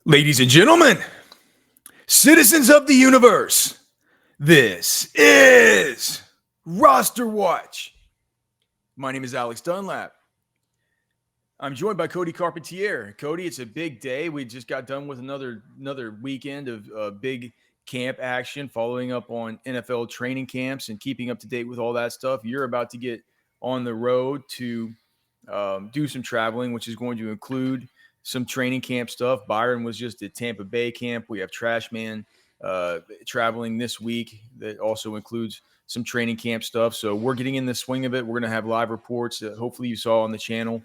Ladies and gentlemen, citizens of the universe, this is Roster Watch. My name is Alex Dunlap. I'm joined by Cody Carpentier. Cody, it's a big day. We just got done with another weekend of big camp action, following up on NFL training camps and keeping up to date with all that stuff. You're about to get on the road to do some traveling, which is going to include some training camp stuff. Byron was just at Tampa Bay camp. We have Trash Man traveling this week. That also includes some training camp stuff. So we're getting in the swing of it. We're going to have live reports that hopefully you saw on the channel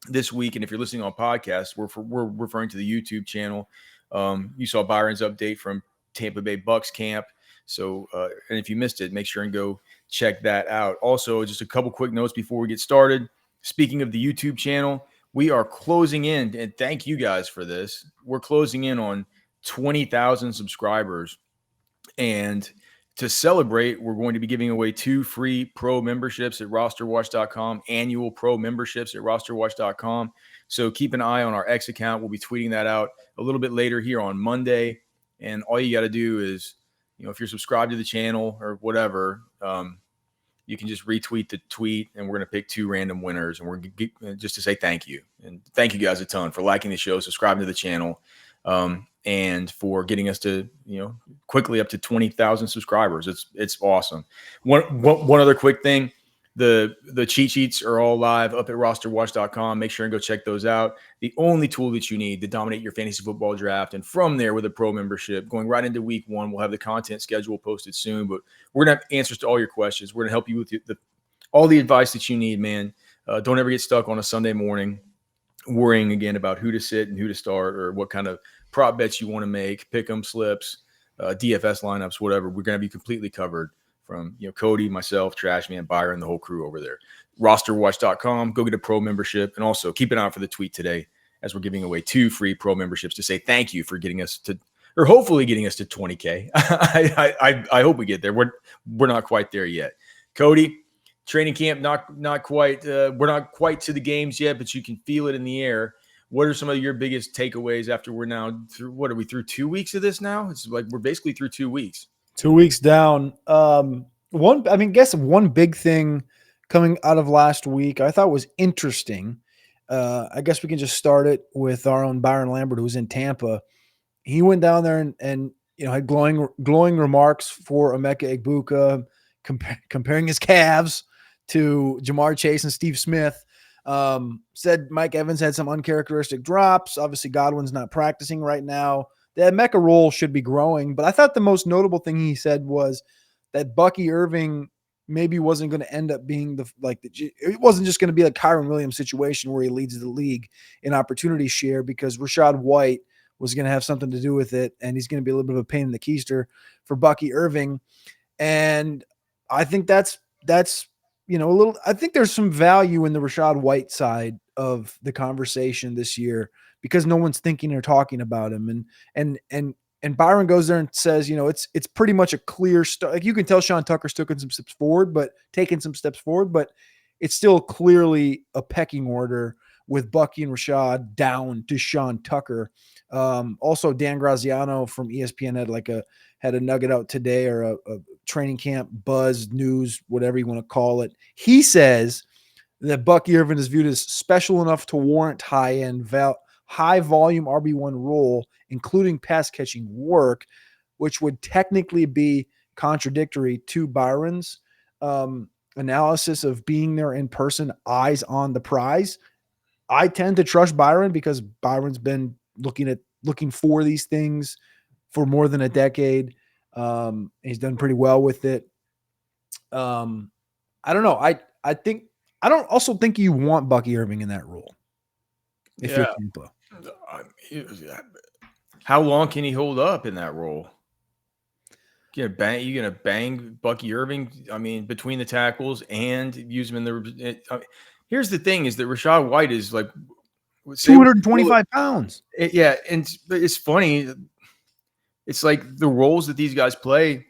this week. And if you're listening on podcasts, we're referring to the YouTube channel. You saw Byron's update from Tampa Bay Bucks camp. So, and if you missed it, make sure and go check that out. Also, just a couple quick notes before we get started. Speaking of the YouTube channel, we are closing in, and thank you guys for this. We're closing in on 20,000 subscribers. And to celebrate, we're going to be giving away 2 free pro memberships at RosterWatch.com, annual pro memberships at RosterWatch.com. So keep an eye on our X account. We'll be tweeting that out a little bit later here on Monday. And all you got to do is, if you're subscribed to the channel or whatever, you can just retweet the tweet, and we're going to pick 2 random winners. And we're just to say thank you. And thank you guys a ton for liking the show, subscribing to the channel, and for getting us to, quickly up to 20,000 subscribers. It's awesome. One other quick thing. The cheat sheets are all live up at rosterwatch.com. Make sure and go check those out. The only tool that you need to dominate your fantasy football draft. And from there, with a pro membership, going right into week 1, we'll have the content schedule posted soon. But we're going to have answers to all your questions. We're going to help you with all the advice that you need, man. Don't ever get stuck on a Sunday morning worrying again about who to sit and who to start or what kind of prop bets you want to make, pick 'em, slips, DFS lineups, whatever. We're going to be completely covered from Cody, myself, Trashman, Byron, the whole crew over there. RosterWatch.com. Go get a pro membership, and also keep an eye out for the tweet today as we're giving away 2 free pro memberships to say thank you for getting us to, or hopefully getting us to 20K. I hope we get there. We're not quite there yet. Cody, training camp not quite. We're not quite to the games yet, but you can feel it in the air. What are some of your biggest takeaways after we're now through? What are we through 2 weeks of this now? It's like we're basically through 2 weeks. 2 weeks down. One big thing coming out of last week I thought was interesting. I guess we can just start it with our own Byron Lambert, who's in Tampa. He went down there and had glowing remarks for Emeka Egbuka, comparing his calves to Jamar Chase and Steve Smith. Said Mike Evans had some uncharacteristic drops. Obviously, Godwin's not practicing right now. The Emeka role should be growing, but I thought the most notable thing he said was that Bucky Irving maybe wasn't going to end up being it wasn't just going to be a Kyron Williams situation where he leads the league in opportunity share, because Rachaad White was going to have something to do with it, and he's going to be a little bit of a pain in the keister for Bucky Irving. And I think that's a little. I think there's some value in the Rachaad White side of the conversation this year, because no one's thinking or talking about him. And Byron goes there and says, it's pretty much a clear start. Like, you can tell Sean Tucker's taking some steps forward, but it's still clearly a pecking order with Bucky and Rachaad down to Sean Tucker. Also, Dan Graziano from ESPN had a nugget out today, or a training camp buzz news, whatever you want to call it. He says that Bucky Irving is viewed as special enough to warrant high volume RB1 role, including pass catching work, which would technically be contradictory to Byron's analysis of being there in person, eyes on the prize. I tend to trust Byron because Byron's been looking for these things for more than a decade. He's done pretty well with it. I don't know. I don't also think you want Bucky Irving in that role. If you're Tampa. How long can he hold up in that role? You gonna bang Bucky Irving? I mean, between the tackles and use him in the. Here's the thing: is that Rachaad White is like 225 pounds. And it's funny. It's like the roles that these guys play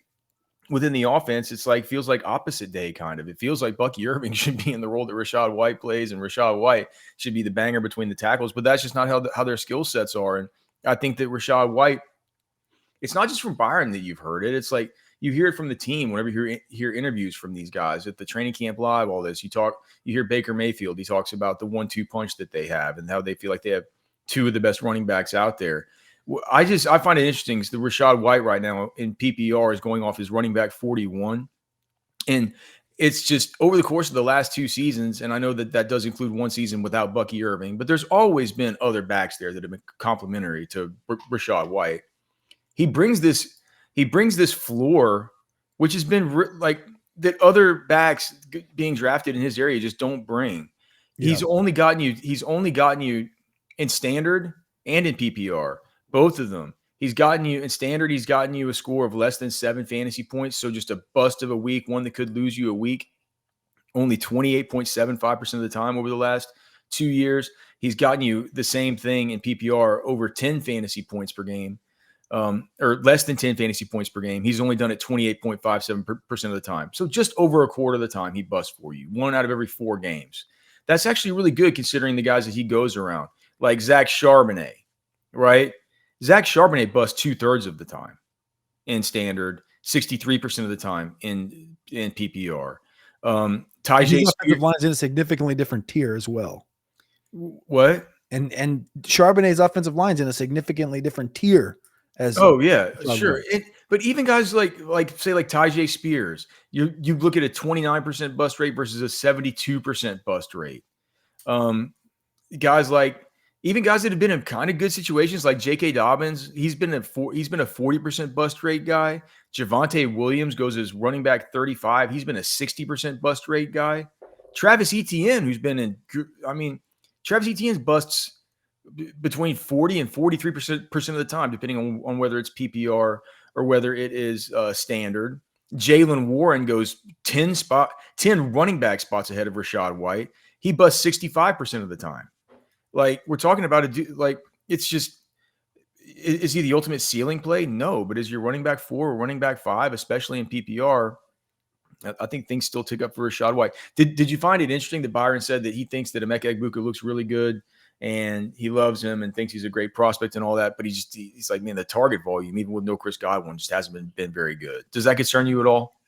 within the offense, it's like feels like opposite day kind of. It feels like Bucky Irving should be in the role that Rachaad White plays, and Rachaad White should be the banger between the tackles. But that's just not how their skill sets are. And I think that Rachaad White, it's not just from Byron that you've heard it. It's like you hear it from the team whenever you hear interviews from these guys at the training camp live, all this. You hear Baker Mayfield. He talks about the 1-2 punch that they have and how they feel like they have two of the best running backs out there. I find it interesting. The Rachaad White right now in PPR is going off his running back 41. And it's just over the course of the last 2 seasons, and I know that does include one season without Bucky Irving, but there's always been other backs there that have been complementary to Rachaad White. He brings this floor, which has been like that other backs being drafted in his area just don't bring. Yeah. He's only gotten you in standard and in PPR, both of them. He's gotten you in standard. He's gotten you a score of less than 7 fantasy points. So just a bust of a week, one that could lose you a week, only 28.75% of the time over the last 2 years. He's gotten you the same thing in PPR, over 10 fantasy points per game, or less than 10 fantasy points per game. He's only done it 28.57% of the time. So just over a quarter of the time he busts for you, 1 out of every 4 games. That's actually really good considering the guys that he goes around, like Zach Charbonnet, right? Zach Charbonnet busts 2/3 of the time in standard, 63% of the time in PPR. Tyjae offensive line's in a significantly different tier as well. What? And Charbonnet's offensive line's in a significantly different tier as. Oh yeah, sure. But even guys like Tyjae Spears, you look at a 29% bust rate versus a 72% bust rate. Guys that have been in kind of good situations, like J.K. Dobbins, he's been a 40% bust rate guy. Javonte Williams goes as running back 35. He's been a 60% bust rate guy. Travis Etienne, who's been Travis Etienne's busts between 40 and 43% of the time, depending on whether it's PPR or whether it is standard. Jaylen Warren goes 10 running back spots ahead of Rachaad White. He busts 65% of the time. Like, we're talking about it's just, is he the ultimate ceiling play? No, but is your running back 4 or running back 5, especially in PPR, I think things still tick up for Rachaad White. Did you find it interesting that Byron said that he thinks that Emeka Egbuka looks really good and he loves him and thinks he's a great prospect and all that, but he's like, man, the target volume, even with no Chris Godwin, just hasn't been very good. Does that concern you at all?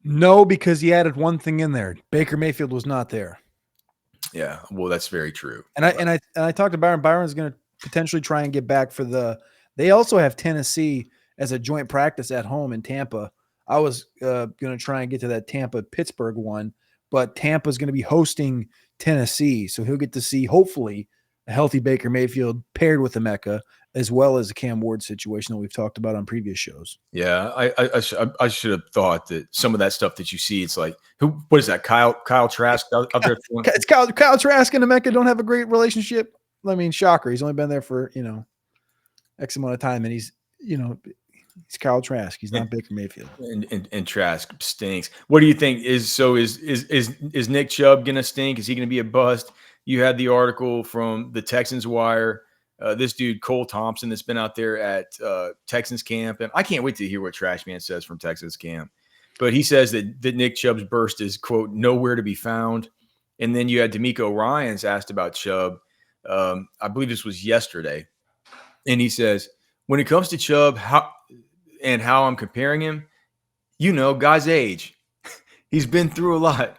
No, because he added one thing in there. Baker Mayfield was not there. Yeah, well, that's very true. And I talked to Byron. Byron's going to potentially try and get back for they also have Tennessee as a joint practice at home in Tampa. I was going to try and get to that Tampa-Pittsburgh one, but Tampa's going to be hosting Tennessee. So he'll get to see, hopefully, a healthy Baker Mayfield paired with Emeka, as well as a Cam Ward situation that we've talked about on previous shows. Yeah, I should have thought that some of that stuff that you see, it's like, what is that, Kyle Trask out there? It's Kyle Trask and Emeka don't have a great relationship. I mean, shocker. He's only been there for, X amount of time, and he's Kyle Trask. He's not Baker Mayfield. And Trask stinks. What do you think? Is Nick Chubb gonna stink? Is he gonna be a bust? You had the article from the Texans Wire. This dude Cole Thompson that's been out there at Texans camp, and I can't wait to hear what Trash Man says from Texans camp. But he says that Nick Chubb's burst is, quote, nowhere to be found. And then you had D'Amico Ryans asked about Chubb. I believe this was yesterday. And he says, when it comes to Chubb, how I'm comparing him, guy's age. He's been through a lot.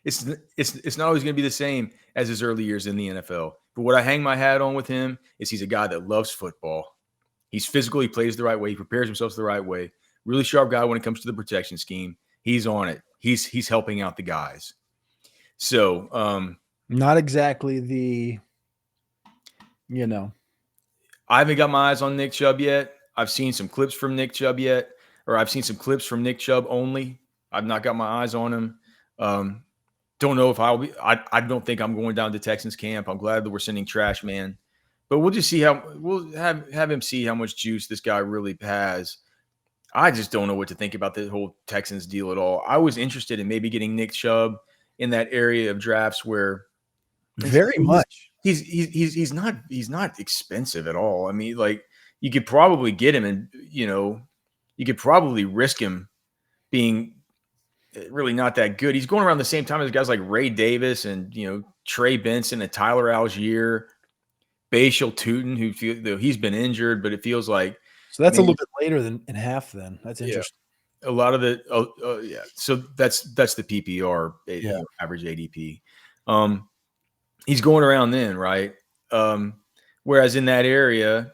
It's not always going to be the same as his early years in the NFL. But what I hang my hat on with him is he's a guy that loves football. He's physical. He plays the right way. He prepares himself the right way. Really sharp guy when it comes to the protection scheme. He's on it. He's helping out the guys. So not exactly the, I haven't got my eyes on Nick Chubb yet. I've seen some clips from Nick Chubb yet, or I've seen some clips from Nick Chubb only. I've not got my eyes on him. Don't know if I'll be. I don't think I'm going down to Texans camp. I'm glad that we're sending Trash Man, but we'll just see we'll have him see how much juice this guy really has. I just don't know what to think about the whole Texans deal at all. I was interested in maybe getting Nick Chubb in that area of drafts where very much he's not expensive at all. I mean, like, you could probably get him, and you could probably risk him being really not that good. He's going around the same time as guys like Ray Davis and Trey Benson and Tyler Algier. Bashal Tootin, he's been injured, but it feels like So that's a little bit later than in half. Then that's yeah, interesting. a lot of the yeah. So that's the PPR Yeah. average ADP. He's going around then, right? Whereas in that area,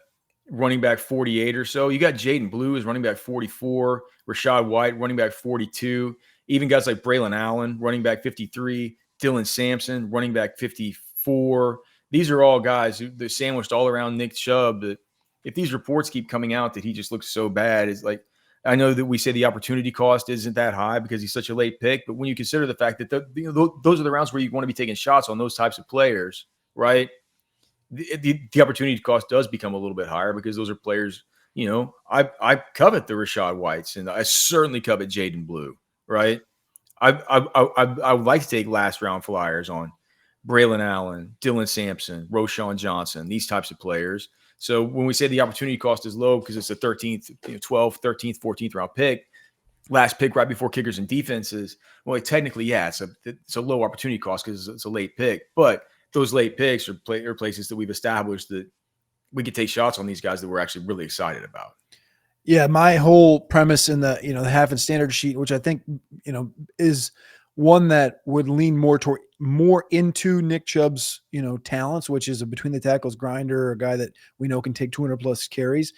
running back 48 or so, you got Jaden Blue is running back 44, Rashad White running back 42, even guys like Braylon Allen running back 53, Dylan Sampson running back 54. These are all guys who they're sandwiched all around Nick Chubb. That if these reports keep coming out that he just looks so bad, it's like I know that we say the opportunity cost isn't that high because he's such a late pick, but when you consider the fact that those are the rounds where you want to be taking shots on those types of players, right? The opportunity cost does become a little bit higher because those are players, I covet the Rashad Whites and I certainly covet Jaden Blue, right? I would like to take last round flyers on Braylon Allen, Dylan Sampson, Roshan Johnson, these types of players. So when we say the opportunity cost is low because it's a 13th, 12th, 13th, 14th round pick, last pick right before kickers and defenses, well, technically, yeah, it's a low opportunity cost because it's a late pick. But those late picks are places that we've established that we could take shots on these guys that we're actually really excited about. Yeah, my whole premise in the the half and standard sheet, which I think is one that would lean more into Nick Chubb's talents, which is a between the tackles grinder, a guy that we know can take 200 plus carries,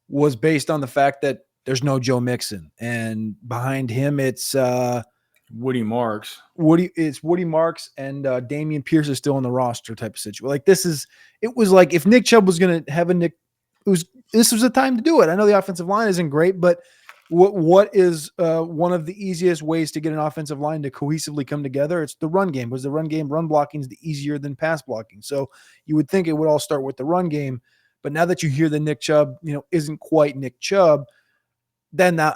was based on the fact that there's no Joe Mixon, and behind him it's Woody Marks. Woody Marks and Damian Pierce is still on the roster type of situation. Like it was like if Nick Chubb was going to have this was the time to do it. I know the offensive line isn't great, but what is one of the easiest ways to get an offensive line to cohesively come together? It's the run game. Because the run blocking is the easier than pass blocking. So you would think it would all start with the run game, but now that you hear that Nick Chubb, isn't quite Nick Chubb, then that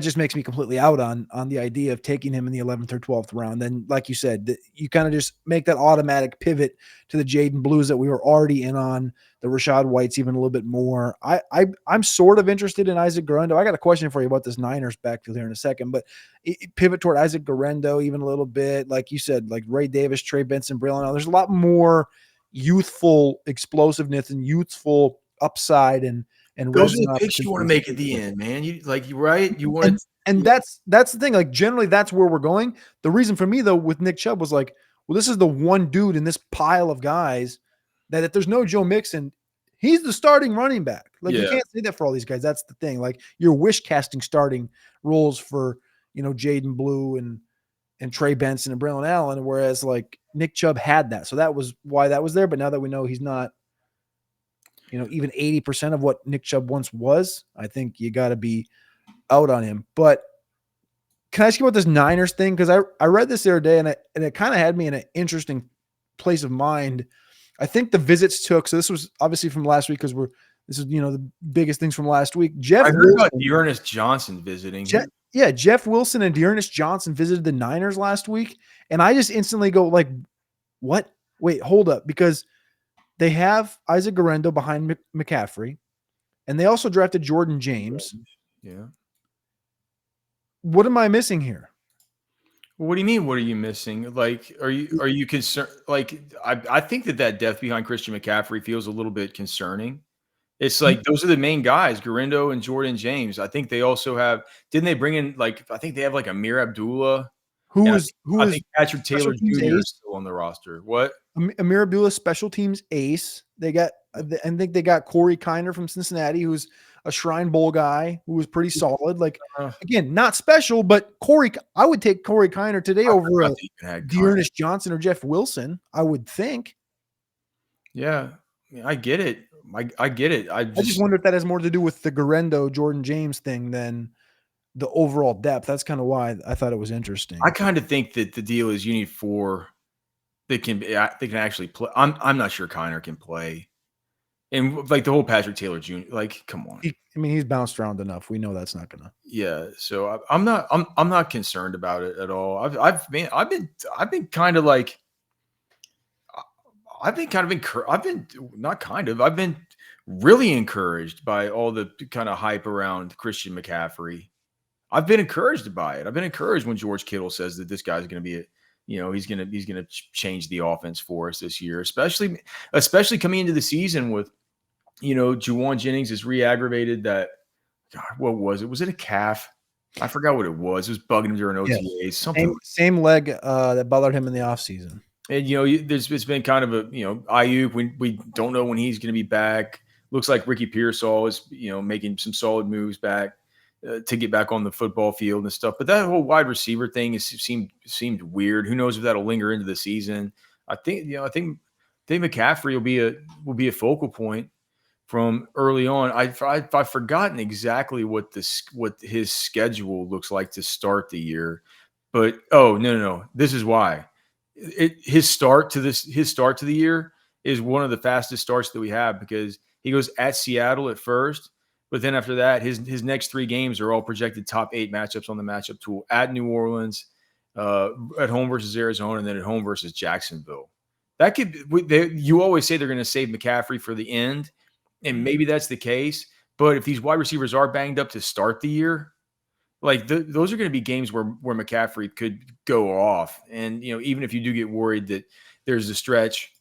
just makes me completely out on the idea of taking him in the 11th or 12th round. Then, like you said, you kind of just make that automatic pivot to the Jaden Blues that we were already in on, the Rashad Whites even a little bit more. I'm sort of interested in Isaac Guerendo. I got a question for you about this Niners backfield here in a second, but pivot toward Isaac Guerendo even a little bit. Like you said, like Ray Davis, Trey Benson, Braylon. There's a lot more youthful explosiveness and youthful upside and those are the picks you want to make at the end, man. You want and that's the thing. Like generally, that's where we're going. The reason for me though with Nick Chubb was like, well, this is the one dude in this pile of guys that if there's no Joe Mixon, he's the starting running back. Like you can't say that for all these guys. That's the thing. Like you're wish casting starting roles for Jaden Blue and Trey Benson and Braylon Allen, whereas like Nick Chubb had that, so that was why that was there. But now that we know he's not, even 80% of what Nick Chubb once was, I think you got to be out on him. But can I ask you about this Niners thing? Because I read this the other day, and it kind of had me in an interesting place of mind. I think the visits took, so this was obviously from last week because this is the biggest things from last week. I heard about Dearness Johnson visiting. Jeff Wilson and Dearness Johnson visited the Niners last week, and I just instantly go like, what? Wait, hold up, because they have Isaac Guerendo behind McCaffrey, and they also drafted Jordan James. Yeah. What am I missing here? What do you mean? What are you missing? Like, are you concerned? Like, I think that depth behind Christian McCaffrey feels a little bit concerning. It's like those are the main guys, Guerendo and Jordan James. I think they also have. Didn't they bring in I think they have like Amir Abdullah. I think Patrick Taylor Jr. is still on the roster. What? Amir Abdullah, special teams ace. They got, I think they got Corey Kiner from Cincinnati, who's a Shrine Bowl guy who was pretty solid. Like again, not special, but I would take Corey Kiner today over Dearness Johnson or Jeff Wilson. I would think. Yeah, I get it. I get it. I just wonder if that has more to do with the Guerendo Jordan James thing than the overall depth. That's kind of why I thought it was interesting. I kind of think that the deal is you need four that can actually play. I'm not sure Kiner can play, and like the whole Patrick Taylor Jr. Like, come on. He's bounced around enough. We know that's not gonna. Yeah, so I'm not concerned about it at all. I've been kind of like. I've been really encouraged by all the kind of hype around Christian McCaffrey. I've been encouraged by it. I've been encouraged when George Kittle says that this guy's going to be he's gonna change the offense for us this year, especially coming into the season with, Juwan Jennings is re-aggravated that. God, what was it? Was it a calf? I forgot what it was. It was bugging him during OTAs. Yes. Something. Same leg that bothered him in the offseason. And it's been kind of a Ayuk. We don't know when he's going to be back. Looks like Ricky Pearsall is making some solid moves back to get back on the football field and stuff. But that whole wide receiver thing seemed weird. Who knows if that'll linger into the season? I think McCaffrey will be a focal point from early on. I've forgotten exactly what his schedule looks like to start the year. But no. This is why. His start to the year is one of the fastest starts that we have, because he goes at Seattle at first, but then after that, his next 3 games are all projected top 8 matchups on the matchup tool: at New Orleans, at home versus Arizona, and then at home versus Jacksonville. That you always say they're going to save McCaffrey for the end, and maybe that's the case. But if these wide receivers are banged up to start the year, like those are going to be games where McCaffrey could go off. And, even if you do get worried that there's a stretch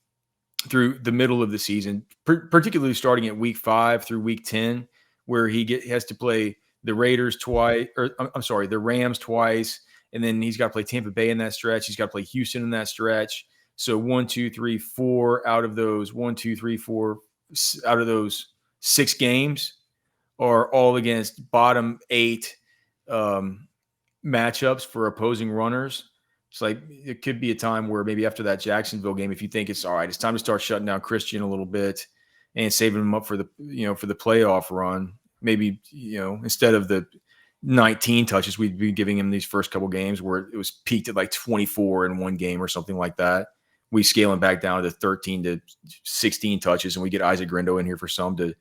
through the middle of the season, particularly starting at week 5 through week 10, where he has to play the Raiders twice, or I'm sorry, the Rams twice. And then he's got to play Tampa Bay in that stretch. He's got to play Houston in that stretch. So 4 out of those 6 games are all against bottom 8 matchups for opposing runners. It's like it could be a time where maybe after that Jacksonville game, if you think it's all right, it's time to start shutting down Christian a little bit and saving him up for the playoff run. Maybe, instead of the 19 touches we'd be giving him these first couple games where it was peaked at like 24 in one game or something like that, we scale him back down to 13 to 16 touches, and we get Isaac Grindo in here for some to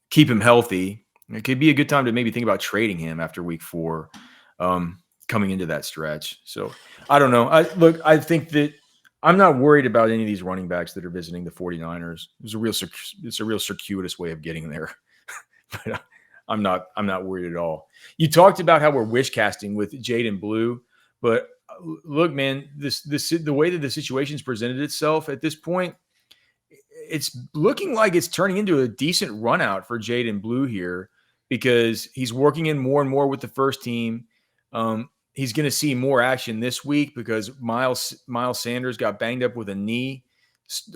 keep him healthy. It could be a good time to maybe think about trading him after week 4, coming into that stretch. So I don't know. I think that I'm not worried about any of these running backs that are visiting the 49ers. It's a real circuitous way of getting there. But I'm not worried at all. You talked about how we're wish casting with Jaden Blue, but look, man, the way that the situation's presented itself at this point, it's looking like it's turning into a decent run out for Jaden Blue here, because he's working in more and more with the first team. He's going to see more action this week because Miles Sanders got banged up with a knee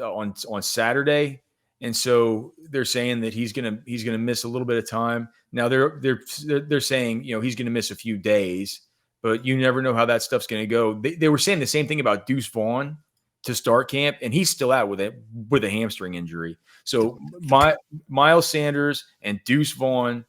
on Saturday, and so they're saying that he's going to miss a little bit of time. Now they're saying he's going to miss a few days, but you never know how that stuff's going to go. They were saying the same thing about Deuce Vaughn to start camp, and he's still out with a hamstring injury. So Miles Sanders and Deuce Vaughn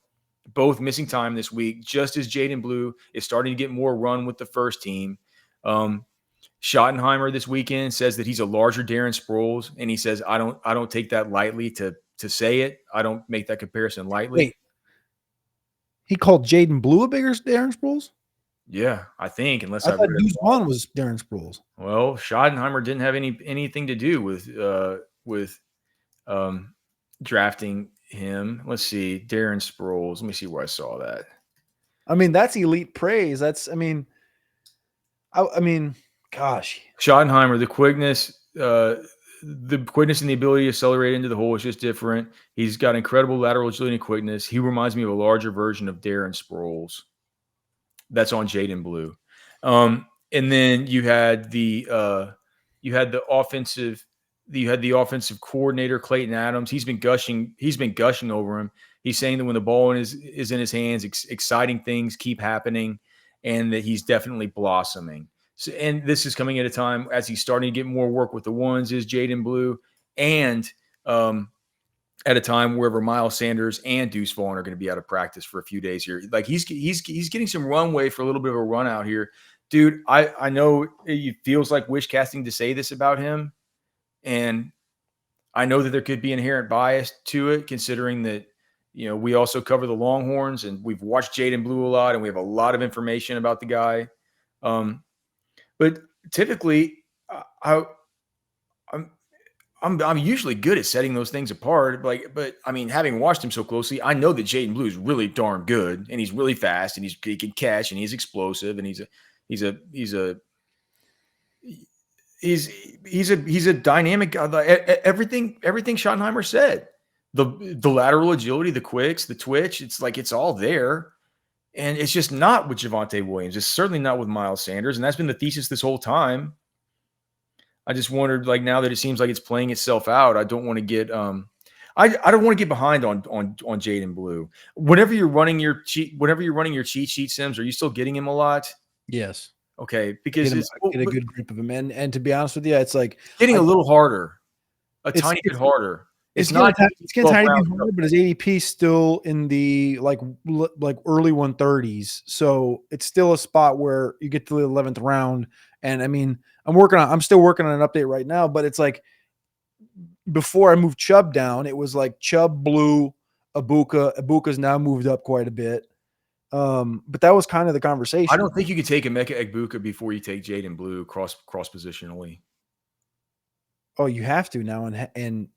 both missing time this week, just as Jaden Blue is starting to get more run with the first team. Schottenheimer this weekend says that he's a larger Darren Sproles, and he says I don't take that lightly to say it. I don't make that comparison lightly. Wait, he called Jaden Blue a bigger Darren Sproles? Yeah, I think, unless I thought Deuce Vaughn was Darren Sproles. Well, Schottenheimer didn't have anything to do with drafting him. Let's see, Darren Sproles. Let me see where I saw that. I mean, that's elite praise. Gosh. Schottenheimer, the quickness and the ability to accelerate into the hole is just different. He's got incredible lateral agility and quickness. He reminds me of a larger version of Darren Sproles. That's on Jaden Blue. And then you had the offensive coordinator, Clayton Adams. He's been gushing over him. He's saying that when the ball is in his hands, exciting things keep happening, and that he's definitely blossoming. So, and this is coming at a time as he's starting to get more work with the ones, is Jaden Blue, and at a time wherever Miles Sanders and Deuce Vaughn are going to be out of practice for a few days here. Like he's getting some runway for a little bit of a run out here. Dude, I know it feels like wish casting to say this about him, and I know that there could be inherent bias to it, considering that we also cover the Longhorns and we've watched Jaden Blue a lot, and we have a lot of information about the guy. But typically, I'm usually good at setting those things apart. But I mean, having watched him so closely, I know that Jaden Blue is really darn good, and he's really fast, and he can catch, and he's explosive, and he's a he's a dynamic guy. Everything Schottenheimer said. The lateral agility, the quicks, the twitch, it's like it's all there. And it's just not with Javonte Williams. It's certainly not with Miles Sanders. And that's been the thesis this whole time. I just wondered, like, now that it seems like it's playing itself out, I don't want to get I don't want to get behind on Jaden Blue. Whenever you're running your cheat sheet sims, are you still getting him a lot? Yes. Okay, because Get a good grip of him. And to be honest with you, it's like getting a little harder, a tiny bit harder. It's not getting tiny bit harder, but his ADP is still in the like early 130s. So it's still a spot where you get to the 11th round. And I mean, I'm still working on an update right now, but it's like before I moved Chubb down, it was like Chubb, Blue, Ibuka. Ibuka's now moved up quite a bit. But that was kind of the conversation. I don't think you could take Emeka Egbuka before you take Jaden Blue cross positionally. Oh, you have to now in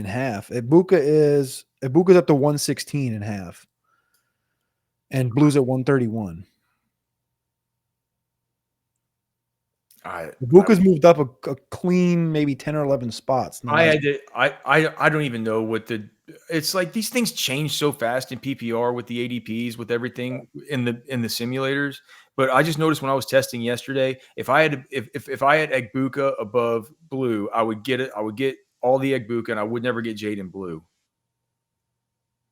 half. Ibuka's up to 116 in half. And Blue's at 131. Ibuka's moved up a clean maybe 10 or 11 spots. I don't even know what it's like. These things change so fast in PPR with the ADPs, with everything in the simulators. But I just noticed when I was testing yesterday, if I had Egbuka above Blue, I would get it. I would get all the Egbuka, and I would never get Jaden Blue.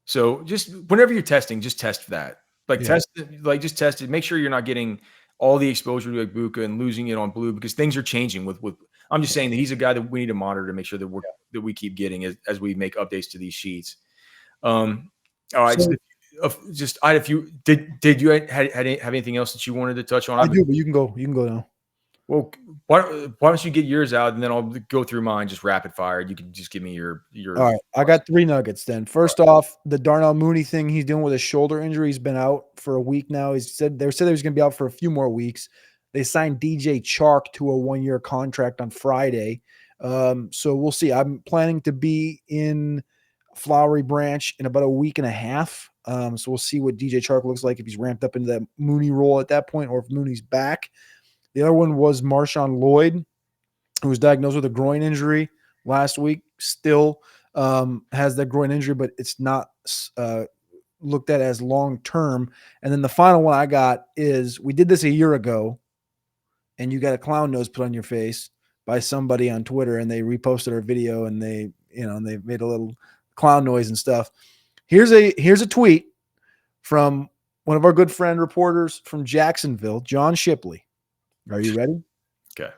So just whenever you're testing, just test that. Test it. Just test it. Make sure you're not getting all the exposure to Egbuka and losing it on Blue, because things are changing with I'm just saying that he's a guy that we need to monitor to make sure that we keep getting as we make updates to these sheets. All right. So, I had a few. Did you have anything else that you wanted to touch on? I do, but you can go now. Well, why don't you get yours out, and then I'll go through mine just rapid fire. You can just give me your. All right, I got 3 nuggets then. First off, the Darnell Mooney thing he's dealing with a shoulder injury. He's been out for a week now. They said he was going to be out for a few more weeks. They signed DJ Chark to a 1-year contract on Friday. So we'll see. I'm planning to be in Flowery Branch in about a week and a half. So we'll see what DJ Chark looks like, if he's ramped up into that Mooney role at that point, or if Mooney's back. The other one was Marshawn Lloyd, who was diagnosed with a groin injury last week. Still has that groin injury, but it's not looked at as long-term. And then the final one I got is, we did this a year ago, and you got a clown nose put on your face by somebody on Twitter, and they reposted our video, and they made a little clown noise and stuff. Here's a tweet from one of our good friend reporters from Jacksonville, John Shipley. Are you ready? Okay.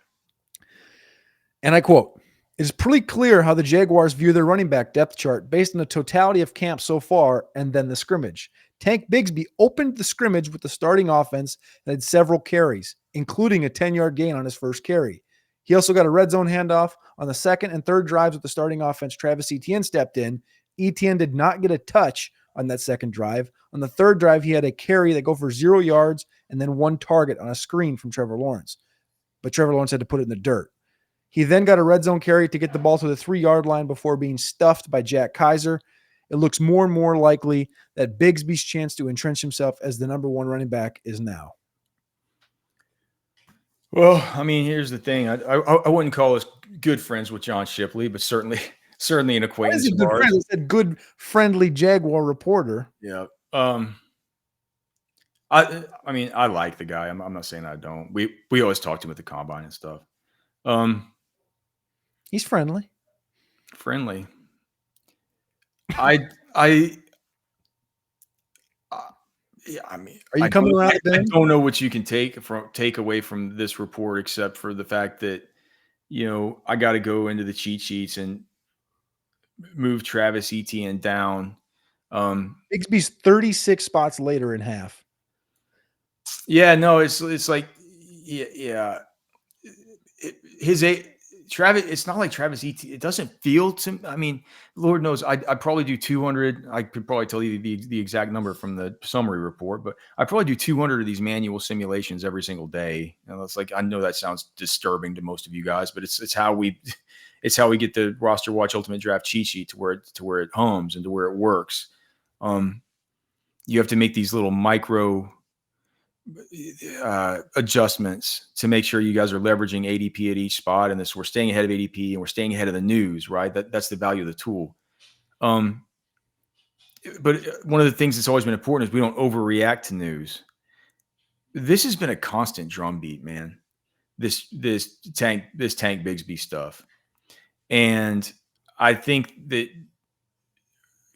And I quote, "It is pretty clear how the Jaguars view their running back depth chart based on the totality of camp so far and then the scrimmage. Tank Bigsby opened the scrimmage with the starting offense and had several carries, including a 10-yard gain on his first carry. He also got a red zone handoff on the second and third drives with the starting offense. Travis Etienne stepped in. Etienne did not get a touch on that second drive. On the third drive, he had a carry that go for 0 yards and then 1 target on a screen from Trevor Lawrence. But Trevor Lawrence had to put it in the dirt. He then got a red zone carry to get the ball to the 3-yard line before being stuffed by Jack Kaiser. It looks more and more likely that Bigsby's chance to entrench himself as the number 1 running back is now." Well, I mean, here's the thing. I wouldn't call us good friends with John Shipley, but certainly an acquaintance of ours. I said good, friendly Jaguar reporter. Yeah. I mean, I like the guy. I'm not saying I don't. We always talk to him at the combine and stuff. He's friendly. Friendly. Yeah, I mean, are you coming around? I don't know what you can take away from this report, except for the fact that, I got to go into the cheat sheets and move Travis Etienne down. Bigsby's 36 spots later in half. Yeah, no, it's like, yeah. Travis, it's not like Travis Etienne. It doesn't feel to. I mean, Lord knows, I'd probably do 200. I could probably tell you the exact number from the summary report, but I probably do 200 of these manual simulations every single day. And it's like, I know that sounds disturbing to most of you guys, but it's how we get the RosterWatch Ultimate Draft cheat sheet to where it hums and to where it works. You have to make these little micro adjustments to make sure you guys are leveraging ADP at each spot, and we're staying ahead of ADP and we're staying ahead of the news, right? That's the value of the tool. But one of the things that's always been important is we don't overreact to news. This has been a constant drumbeat, man. This Tank Bigsby stuff, and I think that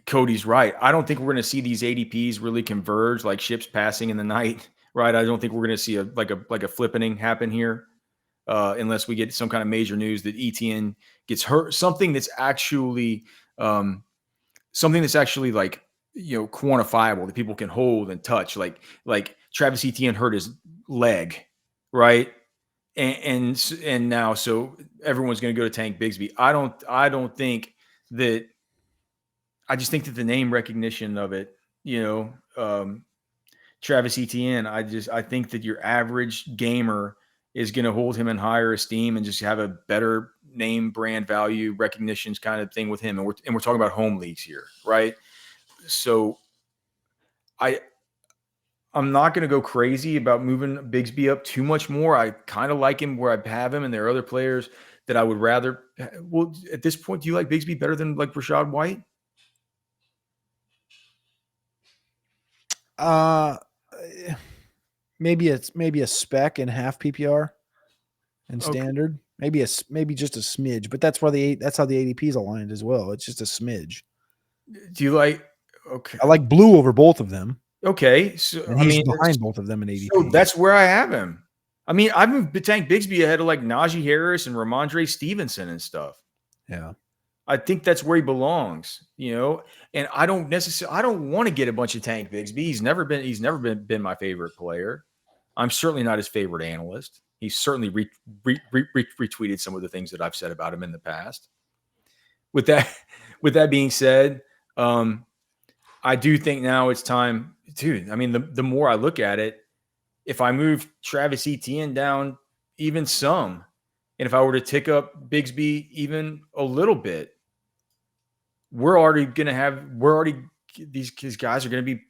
Cody's right. I don't think we're going to see these ADPs really converge like ships passing in the night, right? I don't think we're going to see a flippening happen here, unless we get some kind of major news that ETN gets hurt. Something that's actually like, quantifiable that people can hold and touch, like Travis Etienne hurt his leg, right? And now, so everyone's going to go to Tank Bigsby. I don't think that. I just think that the name recognition of it, Travis Etienne, I think that your average gamer is going to hold him in higher esteem and just have a better name brand value recognitions kind of thing with him. And we're talking about home leagues here, right? So I'm not going to go crazy about moving Bigsby up too much more. I kind of like him where I have him, and there are other players that I would rather. Well, at this point, do you like Bigsby better than like Rachaad White? Maybe a spec in half PPR and standard. Okay. Maybe just a smidge, but that's how the ADP is aligned as well. It's just a smidge. Do you like? Okay, I like Blue over both of them. Okay, so he's behind both of them in ADP. So that's where I have him. I mean, I've moved Tank Bigsby ahead of like Najee Harris and Ramondre Stevenson and stuff. Yeah. I think that's where he belongs, and I don't want to get a bunch of Tank Bigsby. He's never been my favorite player. I'm certainly not his favorite analyst. He's certainly retweeted some of the things that I've said about him in the past. With that being said, I do think now it's time, dude. I mean, the more I look at it, if I move Travis Etienne down even some, and if I were to tick up Bigsby even a little bit, these guys are going to be,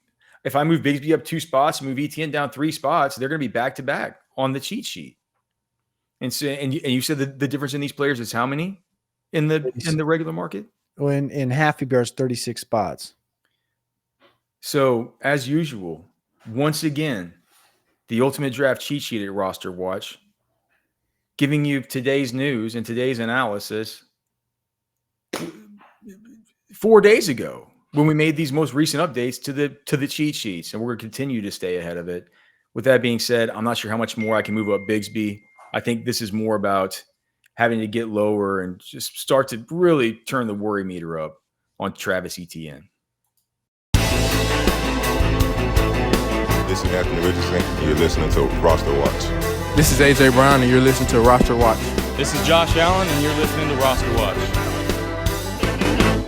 if I move Bigsby up 2 spots, move Etienne down 3 spots, they're going to be back to back on the cheat sheet. And so, and you said the difference in these players is how many in the regular market? Well, in half PPR is 36 spots. So as usual, once again, the ultimate draft cheat sheet at RosterWatch, giving you today's news and today's analysis 4 days ago when we made these most recent updates to the cheat sheets, and we're going to continue to stay ahead of it. With that being said, I'm not sure how much more I can move up Bigsby. I think this is more about having to get lower and just start to really turn the worry meter up on Travis Etienne. This is Anthony Richardson. You're listening to RosterWatch. This is AJ Brown, and you're listening to RosterWatch. This is Josh Allen, and you're listening to RosterWatch.